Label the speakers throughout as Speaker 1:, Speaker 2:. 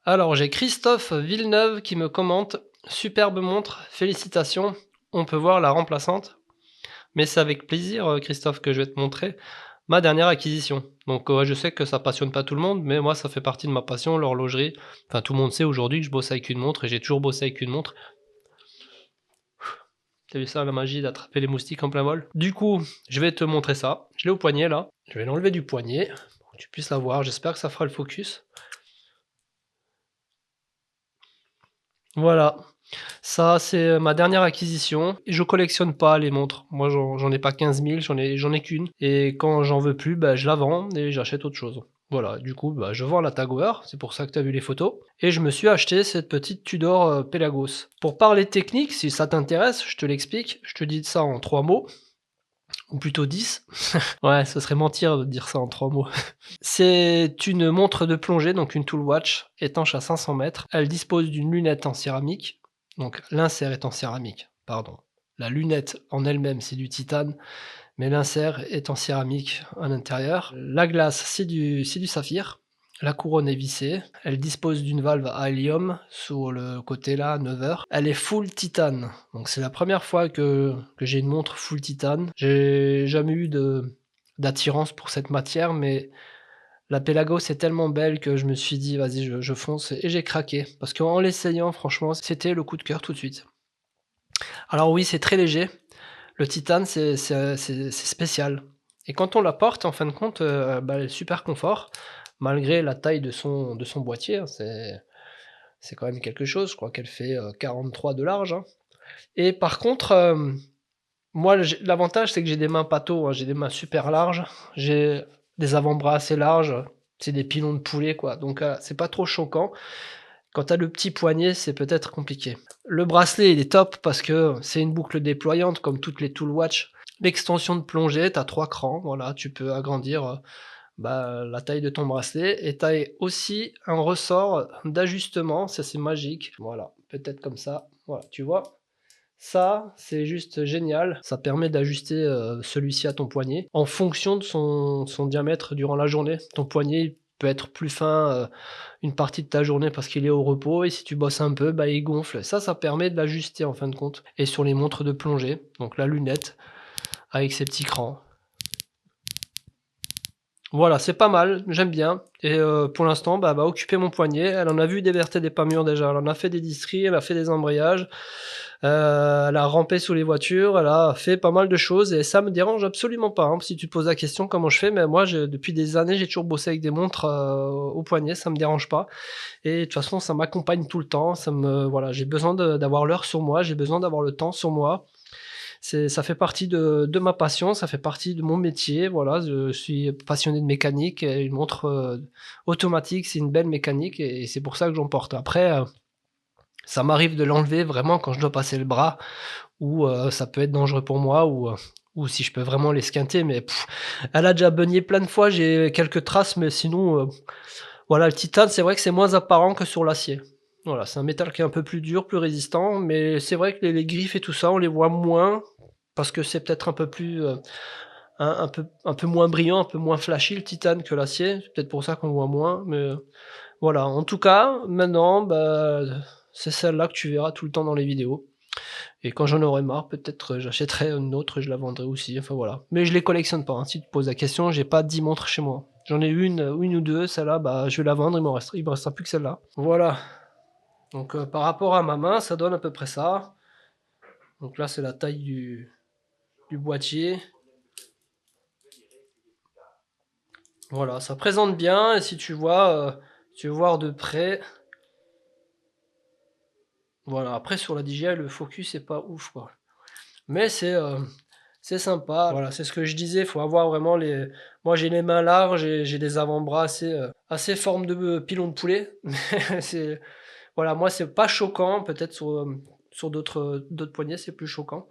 Speaker 1: Alors, j'ai Christophe Villeneuve qui me commente: «Superbe montre, félicitations, on peut voir la remplaçante?» Mais c'est avec plaisir, Christophe, que je vais te montrer ma dernière acquisition. Donc, je sais que ça passionne pas tout le monde, mais moi ça fait partie de ma passion, l'horlogerie. Enfin, tout le monde sait aujourd'hui que je bosse avec une montre et j'ai toujours bossé avec une montre. Tu vu ça, la magie d'attraper les moustiques en plein vol? Du coup, je vais te montrer ça. Je l'ai au poignet là. Je vais l'enlever du poignet pour que tu puisses la voir. J'espère que ça fera le focus. Voilà. Ça, c'est ma dernière acquisition. Je collectionne pas les montres. Moi, j'en ai pas 15 000, j'en ai qu'une et quand j'en veux plus, bah, je la vends et j'achète autre chose. Voilà, du coup, bah, je vends la Tag Heuer, c'est pour ça que tu as vu les photos et je me suis acheté cette petite Tudor, Pelagos. Pour parler technique, si ça t'intéresse, je te l'explique. Je te dis ça en 3 mots, ou plutôt 10. Ouais, ce serait mentir de dire ça en 3 mots. C'est une montre de plongée, donc une Tool Watch étanche à 500 mètres. Elle dispose d'une lunette en céramique, donc l'insert est en céramique, pardon. La lunette en elle-même, c'est du titane, mais l'insert est en céramique à l'intérieur. La glace, c'est du saphir. La couronne est vissée. Elle dispose d'une valve à hélium sur le côté là, 9 heures. Elle est full titane, donc c'est la première fois que j'ai une montre full titane. J'ai jamais eu d'attirance pour cette matière, mais la Pelagos est tellement belle que je me suis dit: «Vas-y, je fonce» et j'ai craqué. Parce qu'en l'essayant, franchement, c'était le coup de cœur tout de suite. Alors oui, c'est très léger. Le titane, c'est spécial et quand on la porte, en fin de compte, bah, elle est super confort, malgré la taille de son boîtier, hein. C'est quand même quelque chose. Je crois qu'elle fait, 43 de large, hein, et par contre, moi, j'ai l'avantage, c'est que j'ai des mains pâteaux, hein, j'ai des mains super larges, j'ai des avant-bras assez larges, c'est des pilons de poulet, quoi, donc c'est pas trop choquant. Quand tu as le petit poignet, c'est peut-être compliqué. Le bracelet, il est top parce que c'est une boucle déployante comme toutes les Tool Watch. L'extension de plongée, tu as 3 crans, voilà, tu peux agrandir, bah, la taille de ton bracelet et tu as aussi un ressort d'ajustement, ça c'est magique, voilà, peut-être comme ça, voilà, tu vois? Ça, c'est juste génial. Ça permet d'ajuster, celui-ci à ton poignet en fonction de son diamètre durant la journée. Ton poignet peut être plus fin, une partie de ta journée parce qu'il est au repos et si tu bosses un peu, bah, il gonfle. Ça permet de l'ajuster en fin de compte et sur les montres de plongée, donc la lunette avec ses petits crans. Voilà, c'est pas mal, j'aime bien et pour l'instant, bah, elle va occuper mon poignet. Elle en a vu des vertes et des pas mûres déjà. Elle en a fait des distries, elle a fait des embrayages, elle a rampé sous les voitures, elle a fait pas mal de choses et ça me dérange absolument pas, hein. Si tu te poses la question comment je fais, mais moi je depuis des années, j'ai toujours bossé avec des montres, au poignet, ça me dérange pas et de toute façon, ça m'accompagne tout le temps. Voilà, j'ai besoin d'avoir l'heure sur moi, j'ai besoin d'avoir le temps sur moi. Ça fait partie de ma passion, ça fait partie de mon métier, voilà, je suis passionné de mécanique et une montre, automatique, c'est une belle mécanique et c'est pour ça que j'en porte. Après, ça m'arrive de l'enlever vraiment quand je dois passer le bras ou, ça peut être dangereux pour moi ou si je peux vraiment l'esquinter mais elle a déjà beugné plein de fois, j'ai quelques traces mais sinon, voilà, le titane, c'est vrai que c'est moins apparent que sur l'acier. Voilà, c'est un métal qui est un peu plus dur, plus résistant, mais c'est vrai que les griffes et tout ça, on les voit moins parce que c'est peut-être un peu plus, un peu moins brillant, un peu moins flashy le titane que l'acier. C'est peut-être pour ça qu'on voit moins, mais, voilà. En tout cas, maintenant, bah, c'est celle-là que tu verras tout le temps dans les vidéos et quand j'en aurai marre, peut-être, j'achèterai une autre et je la vendrai aussi, enfin voilà. Mais je les collectionne pas, hein, si tu te poses la question, j'ai pas 10 montres chez moi. J'en ai une ou 2, celle-là, bah, je vais la vendre, il me restera plus que celle-là. Voilà, donc par rapport à ma main, ça donne à peu près ça. Donc là, c'est la taille du boîtier. Voilà, ça présente bien et si tu vois, tu veux voir de près, voilà. Après sur la DJI, le focus est pas ouf, quoi. Mais c'est sympa. Voilà, c'est ce que je disais, faut avoir vraiment les moi j'ai les mains larges, j'ai des avant-bras assez forme de pilon de poulet. Mais c'est voilà, moi c'est pas choquant, peut-être sur d'autres poignets, c'est plus choquant.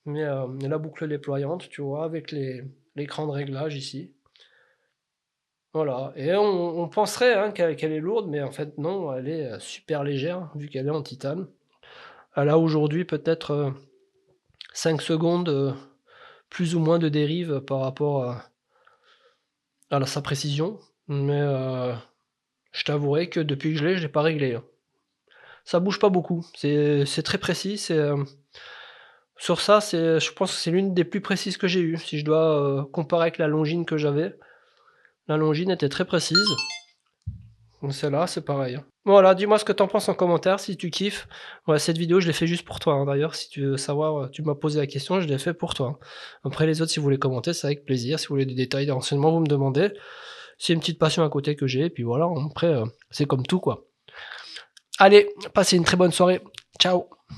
Speaker 1: Mais, la boucle déployante, tu vois? Avec l'écran de réglage ici. Voilà et on penserait, hein, qu'elle est lourde, mais en fait non, elle est, super légère vu qu'elle est en titane. Elle a aujourd'hui peut-être, 5 secondes, plus ou moins de dérive par rapport à sa précision, mais, Je t'avouerai que depuis que je l'ai pas réglé, hein. Ça bouge pas beaucoup, c'est très précis, sur ça, je pense que c'est l'une des plus précises que j'ai eues. Si je dois, comparer avec la Longines que j'avais, la Longines était très précise, donc celle-là, c'est pareil, hein. Voilà, dis-moi ce que tu en penses en commentaire, si tu kiffes. Ouais, cette vidéo, je l'ai fait juste pour toi, hein, d'ailleurs, si tu veux savoir, tu m'as posé la question, je l'ai fait pour toi, hein. Après les autres, si vous voulez commenter, c'est avec plaisir. Si vous voulez des détails, des renseignements, vous me demandez. C'est une petite passion à côté que j'ai et puis voilà, après, c'est comme tout, quoi. Allez, passez une très bonne soirée. Ciao.